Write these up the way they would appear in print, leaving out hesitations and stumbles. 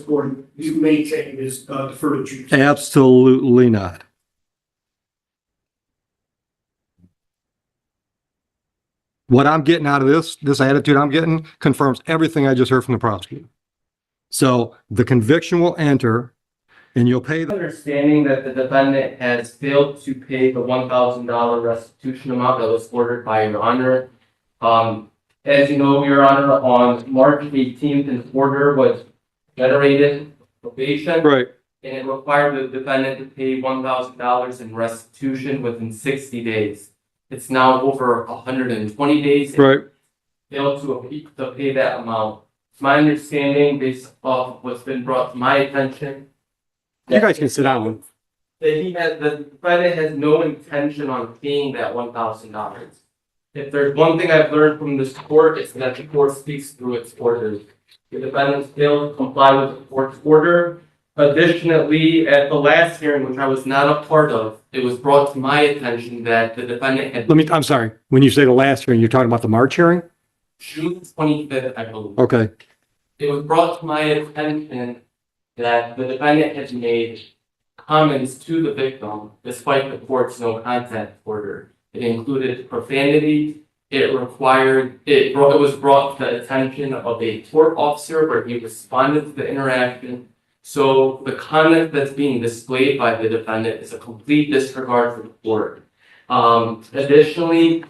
Court, you maintain is deferred adjudication. Absolutely not. What I'm getting out of this attitude I'm getting confirms everything I just heard from the prosecutor. So the conviction will enter and you'll pay the Understanding that the defendant has failed to pay the $1,000 restitution amount that was ordered by Your Honor. As you know, Your Honor, on March 18th, an order was generated probation. right. And it required the defendant to pay $1,000 in restitution within 60 days. It's now over 120 days. Right. Failed to pay that amount. It's my understanding, based off what's been brought to my attention, You guys can sit down. that the defendant has no intention on paying that $1,000. If there's one thing I've learned from this court, it's that the court speaks through its orders. The defendant failed to comply with the court's order. Additionally, at the last hearing, which I was not a part of, it was brought to my attention that the defendant had I'm sorry. When you say the last hearing, you're talking about the March hearing? June 25th, I believe. Okay. It was brought to my attention that the defendant had made comments to the victim despite the court's no contact order. It included profanity. It was brought to the attention of a court officer where he responded to the interaction. So the conduct that's being displayed by the defendant is a complete disregard for the court. Additionally,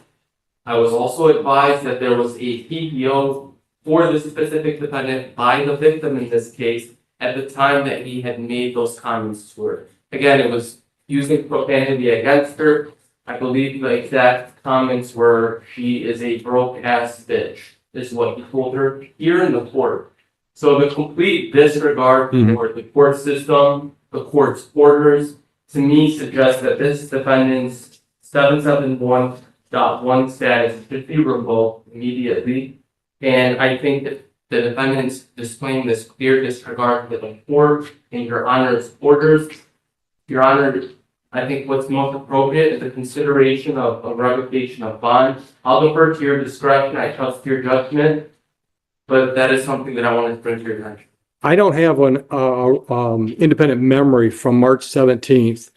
I was also advised that there was a PPO for the specific defendant by the victim in this case at the time that he had made those comments to her. Again, it was using profanity against her. I believe the exact comments were, "She is a broke-ass bitch," is what he told her here in the court. So the complete disregard for the court system, the court's orders, to me suggests that this defendant's 771.1 status should be revoked immediately. And I think that the defendant's displaying this clear disregard for the court and Your Honor's orders. Your Honor, I think what's most appropriate is the consideration of a revocation of bond. I'll defer to your discretion. I trust your judgment. But that is something that I wanted to bring to your attention. I don't have an independent memory from March 17th,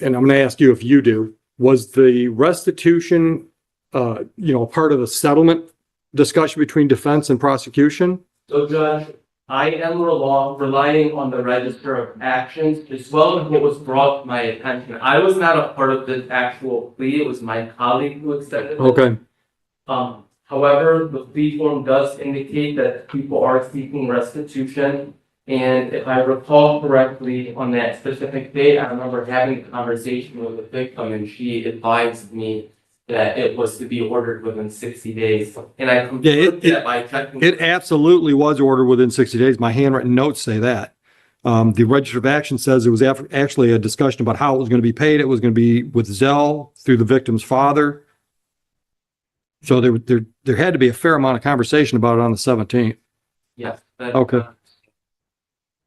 and I'm going to ask you if you do. Was the restitution, part of the settlement discussion between defense and prosecution? So, Judge, I am relying on the register of actions as well as what was brought to my attention. I was not a part of the actual plea. It was my colleague who accepted it. Okay. However, the plea form does indicate that people are seeking restitution. And if I recall correctly, on that specific day, I remember having a conversation with the victim and she advised me that it was to be ordered within 60 days. And I confirmed that by checking. It absolutely was ordered within 60 days. My handwritten notes say that. The register of action says it was actually a discussion about how it was going to be paid. It was going to be with Zelle through the victim's father. So there had to be a fair amount of conversation about it on the 17th. Yes. Okay.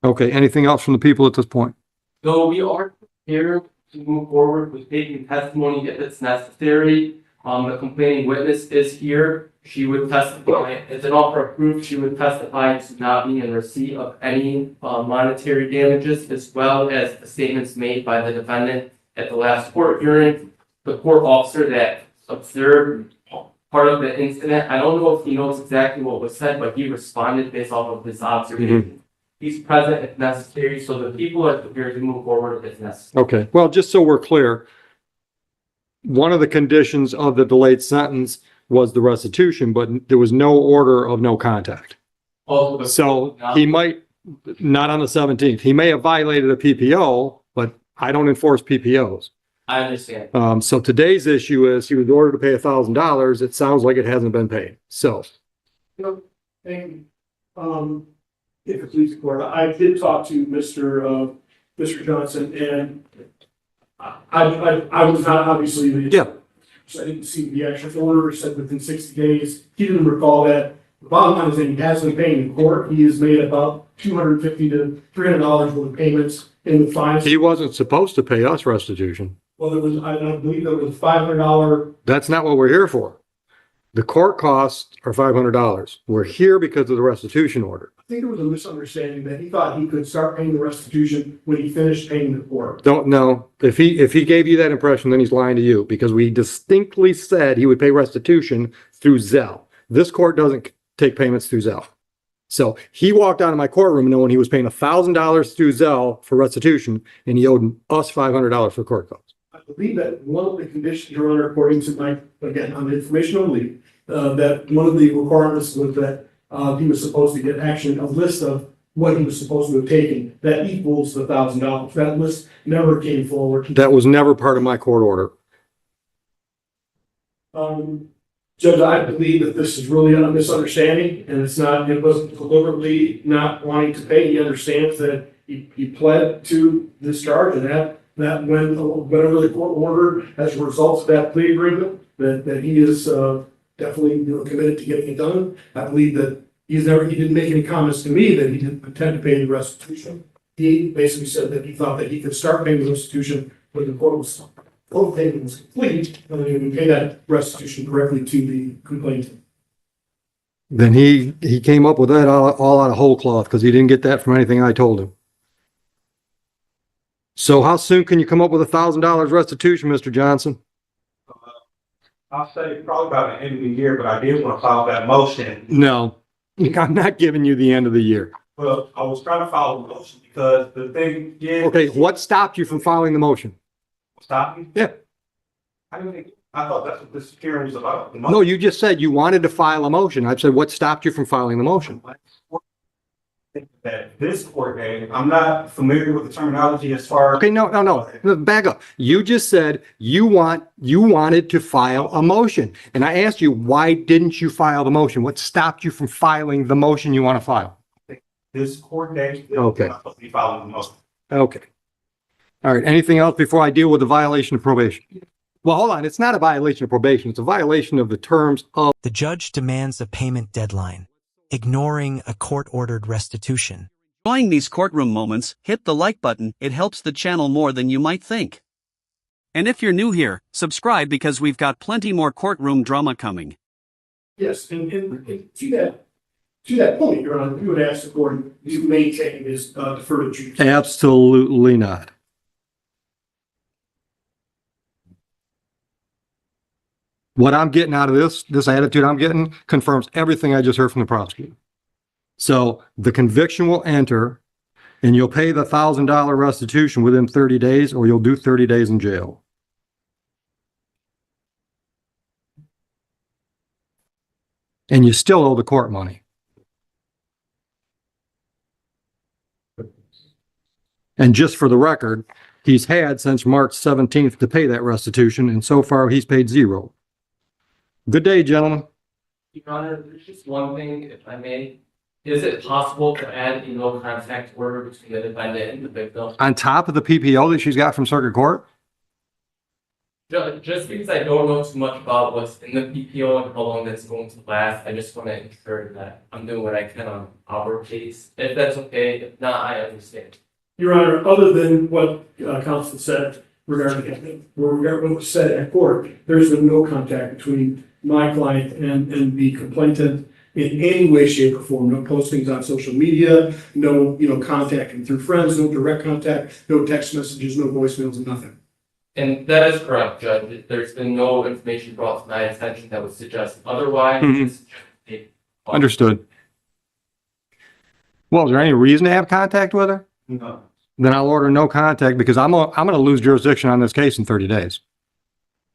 Okay. Anything else from the people at this point? So we are here to move forward with taking testimony if it's necessary. The complaining witness is here. She would testify, as an offer of proof, she would testify to not being in receipt of any monetary damages, as well as the statements made by the defendant at the last court hearing. The court officer that observed part of the incident, I don't know if he knows exactly what was said, but he responded based off of his observation. He's present if necessary, so the people are prepared to move forward if necessary. Okay. Well, just so we're clear, one of the conditions of the delayed sentence was the restitution, but there was no order of no contact. So he might, not on the 17th, he may have violated a PPO, but I don't enforce PPOs. I understand. So today's issue is he was ordered to pay $1,000. It sounds like it hasn't been paid. So. Thank you. If it pleases the court, I did talk to Mr. Johnson, and I was not obviously so I didn't see the actual order said within 60 days. He didn't recall that. The bottom line is that he has been paying in court. He has made about $250 to $300 worth of payments in the fines. He wasn't supposed to pay us restitution. Well, there was, I believe there was $500. That's not what we're here for. The court costs are $500. We're here because of the restitution order. think there was a misunderstanding that he thought he could start paying the restitution when he finished paying the court. Don't know. If he gave you that impression, then he's lying to you, because we distinctly said he would pay restitution through Zelle. This court doesn't take payments through Zelle. So he walked out of my courtroom knowing he was paying $1,000 through Zelle for restitution, and he owed us $500 for court costs. I believe that one of the conditions, Your Honor, according to my, again, on the information only, that one of the requirements was that he was supposed to get actually a list of what he was supposed to have taken that equals the $1,000. That list never came forward. That was never part of my court order. Judge, I believe that this is really a misunderstanding, and it wasn't deliberately not wanting to pay. He understands that he pled to this charge, and that when whatever the court ordered as a result of that plea agreement, that he is definitely committed to getting it done. I believe that he didn't make any comments to me that he didn't intend to pay the restitution. He basically said that he thought that he could start paying the restitution when the court was payment was complete, and then he would pay that restitution correctly to the complainant. Then he came up with that all out of whole cloth, because he didn't get that from anything I told him. So how soon can you come up with $1,000 restitution, Mr. Johnson? I'll say probably about the end of the year, but I did want to file that motion. No, I'm not giving you the end of the year. Well, I was trying to file a motion because the thing is. Okay, what stopped you from filing the motion? Stop me? Yeah. I thought that's what this hearing was about. No, you just said you wanted to file a motion. I said, what stopped you from filing the motion? That this court gave, I'm not familiar with the terminology as far. Okay, no. Back up. You just said you wanted to file a motion. And I asked you, why didn't you file the motion? What stopped you from filing the motion you want to file? This court gave. Okay. I'm supposed to be filing the motion. Okay. All right. Anything else before I deal with the violation of probation? Well, hold on. It's not a violation of probation. It's a violation of the terms of. The judge demands a payment deadline, ignoring a court-ordered restitution. Enjoying these courtroom moments, hit the like button. It helps the channel more than you might think. And if you're new here, subscribe because we've got plenty more courtroom drama coming. Yes, and to that point, Your Honor, we would ask the court to maintain his deferred adjudication. Absolutely not. What I'm getting out of this attitude I'm getting confirms everything I just heard from the prosecutor. So the conviction will enter and you'll pay the $1,000 restitution within 30 days, or you'll do 30 days in jail. And you still owe the court money. And just for the record, he's had since March 17th to pay that restitution, and so far he's paid zero. Good day, gentlemen. Your Honor, there's just one thing, if I may. Is it possible to add a no contact order between the defendant and the victim? On top of the PPO that she's got from circuit court? Just because I don't know too much about what's in the PPO and how long that's going to last, I just want to ensure that I'm doing what I can on our case. If that's okay, if not, I understand. Your Honor, other than what counsel said regarding what was said at court, there's been no contact between my client and the complainant in any way, shape, or form. No postings on social media, no contacting through friends, no direct contact, no text messages, no voicemails, and nothing. And that is correct, Judge. There's been no information brought to my attention that would suggest otherwise. Mhm. Understood. Well, is there any reason to have contact with her? No. Then I'll order no contact, because I'm going to lose jurisdiction on this case in 30 days.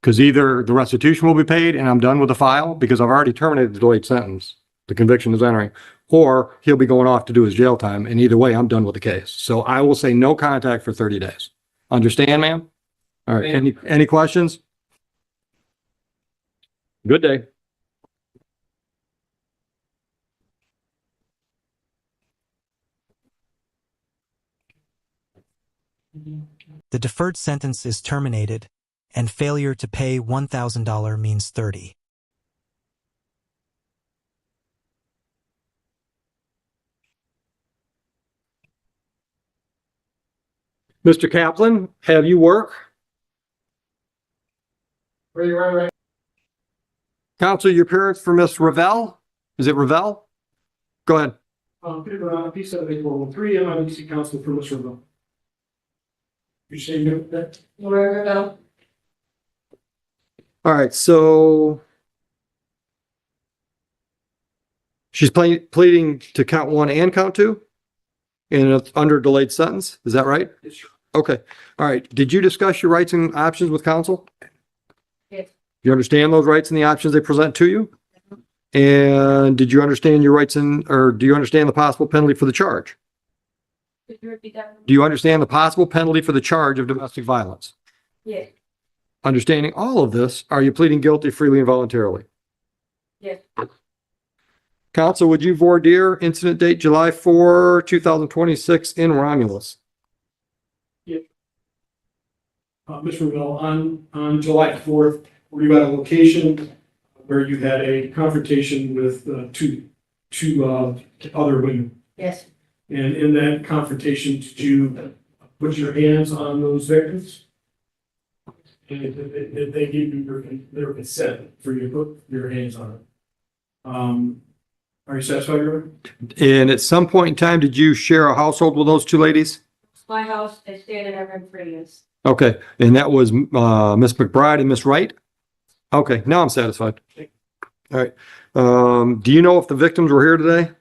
Because either the restitution will be paid and I'm done with the file because I've already terminated the delayed sentence. The conviction is entering, or he'll be going off to do his jail time. And either way, I'm done with the case. So I will say no contact for 30 days. Understand, ma'am? All right. Any questions? Good day. The deferred sentence is terminated, and failure to pay $1,000 means 30. Mr. Kaplan, have you work? Right. Counsel, your appearance for Miss Ravel? Is it Ravel? Go ahead. Peter Brown, P78413, MIDC counsel for Mr. Revelle. You say no, that? Riverdale. All right, so she's pleading to count 1 and count 2? And it's under delayed sentence, is that right? Yes, sir. Okay, all right. Did you discuss your rights and options with counsel? Yes. You understand those rights and the options they present to you? And did you understand your rights or do you understand the possible penalty for the charge? Could you repeat that? Do you understand the possible penalty for the charge of domestic violence? Yes. Understanding all of this, are you pleading guilty freely and voluntarily? Yes. Counsel, would you voir dire incident date July 4, 2026 in Romulus? Mr. Revelle, on July 4th, were you at a location where you had a confrontation with two other women? Yes. And in that confrontation, did you put your hands on those victims? And did they give you their consent for you to put your hands on them? Are you satisfied, Your Honor? And at some point in time, did you share a household with those two ladies? It's my house. I stayed in every 3 years. Okay, and that was Miss McBride and Miss Wright? Okay, now I'm satisfied. All right. Do you know if the victims were here today?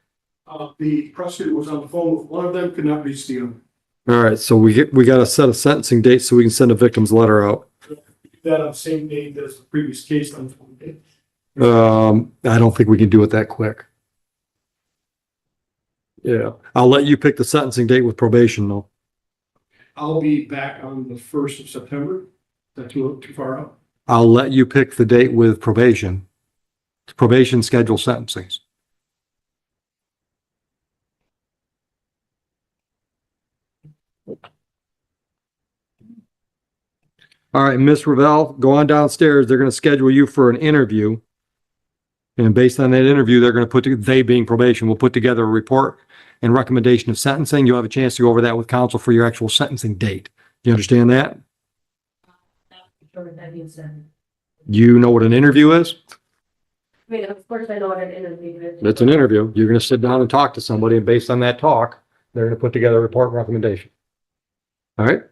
The prosecutor was on the phone with one of them, could not reach the other. All right, so we got to set a sentencing date so we can send a victim's letter out. That on the same day as the previous case unfolded. I don't think we can do it that quick. Yeah, I'll let you pick the sentencing date with probation though. I'll be back on the 1st of September. Is that too far out? I'll let you pick the date with probation. Probation schedule sentencings. All right, Miss Revelle, go on downstairs. They're going to schedule you for an interview. And based on that interview, they're going to they being probation, will put together a report and recommendation of sentencing. You'll have a chance to go over that with counsel for your actual sentencing date. You understand that? You know what an interview is? I mean, of course, I know what an interview is. It's an interview. You're going to sit down and talk to somebody, and based on that talk, they're going to put together a report and recommendation. All right?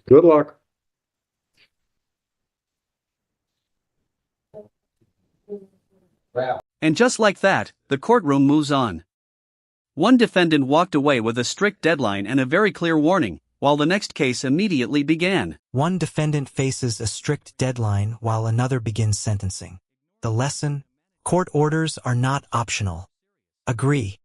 Good luck. And just like that, the courtroom moves on. One defendant walked away with a strict deadline and a very clear warning, while the next case immediately began. One defendant faces a strict deadline while another begins sentencing. The lesson: court orders are not optional. Agree.